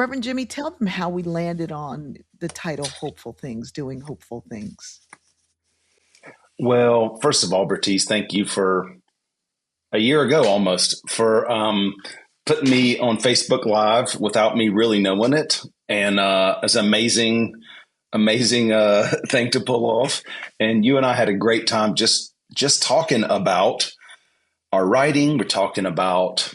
Reverend Jimmy, tell them how we landed on the title Hopeful Things, doing hopeful things. Well, first of all, Bertice, thank you for a year ago almost for putting me on Facebook Live without me really knowing it. And it's an amazing thing to pull off. And you and I had a great time just talking about our writing. We're talking about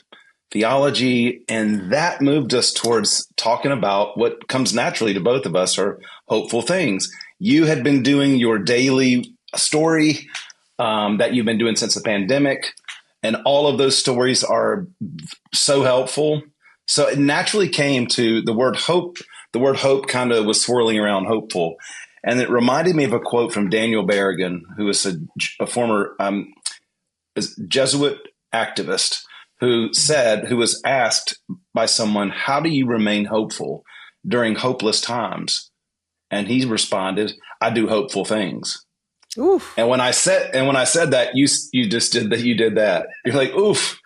theology, and that moved us towards talking about what comes naturally to both of us are hopeful things. You had been doing your daily story that you've been doing since the pandemic, and all of those stories are so helpful. So it naturally came to the word hope. The word hope kind of was swirling around hopeful. And it reminded me of a quote from Daniel Berrigan, who is a former Jesuit activist who was asked by someone, how do you remain hopeful during hopeless times? And he responded, I do hopeful things. Oof. And when I said that, you just did that. You did that. You're like, oof.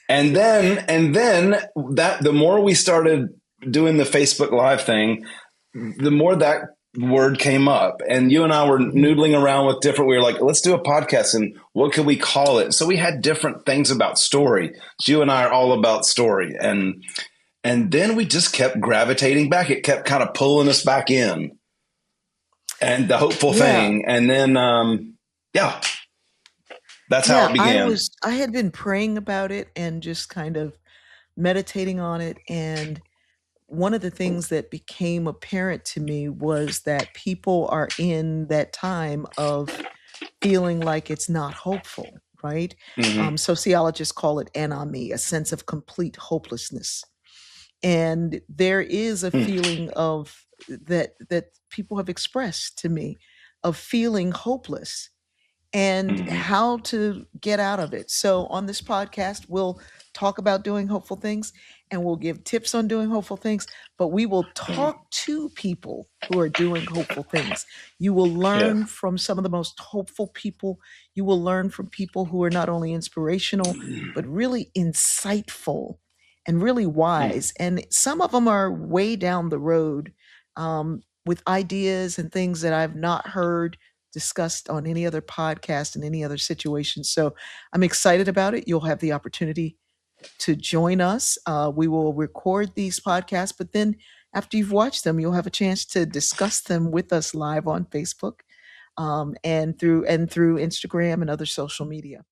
And then that the more we started doing the Facebook Live thing, the more that word came up, and you and I were noodling around with different. We were like, let's do a podcast, and what could we call it? So we had different things about story. You and I are all about story, and then we just kept gravitating back. It kept kind of pulling us back in, and the hopeful thing, and then that's how it began. I had been praying about it and just kind of meditating on it, and one of the things that became apparent to me was that people are in that time of feeling like it's not hopeful, right? Mm-hmm. Sociologists call it anomie, a sense of complete hopelessness. And there is a feeling of that people have expressed to me of feeling hopeless and how to get out of it. So on this podcast, we'll talk about doing hopeful things, and we'll give tips on doing hopeful things, but we will talk to people who are doing hopeful things. You will learn from some of the most hopeful people. You will learn from people who are not only inspirational, but really insightful and really wise. And some of them are way down the road with ideas and things that I've not heard discussed on any other podcast in any other situation. So I'm excited about it. You'll have the opportunity to join us. We will record these podcasts, but then after you've watched them, you'll have a chance to discuss them with us live on Facebook and through Instagram and other social media.